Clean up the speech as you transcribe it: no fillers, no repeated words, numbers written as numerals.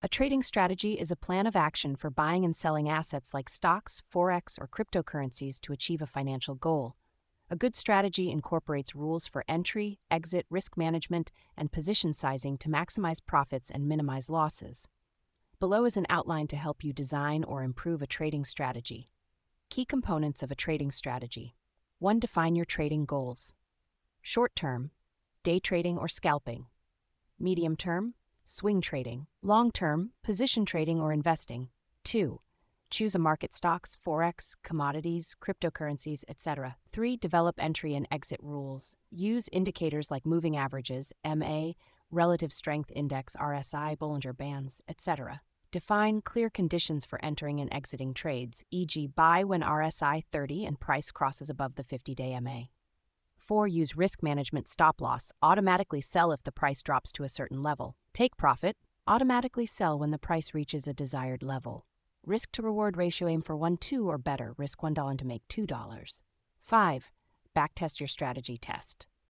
A trading strategy is a plan of action for buying and selling assets like stocks, forex, or cryptocurrencies to achieve a financial goal. A good strategy incorporates rules for entry, exit, risk management, and position sizing to maximize profits and minimize losses. Below is an outline to help you design or improve a trading strategy. Key components of a trading strategy. 1. Define your trading goals. Short term, day trading or scalping. Medium term, swing trading. Long term, position trading or investing. 2. Choose a market: stocks, forex, commodities, cryptocurrencies, etc. 3. Develop entry and exit rules. Use indicators like moving averages, MA, relative strength index, RSI, Bollinger Bands, etc. Define clear conditions for entering and exiting trades, e.g., buy when RSI 30 and price crosses above the 50-day MA. 4. Use risk management: stop loss, automatically sell if the price drops to a certain level. Take profit, automatically sell when the price reaches a desired level. Risk to reward ratio: aim for 1:2 or better, risk $1 to make $2. 5. Backtest your strategy test.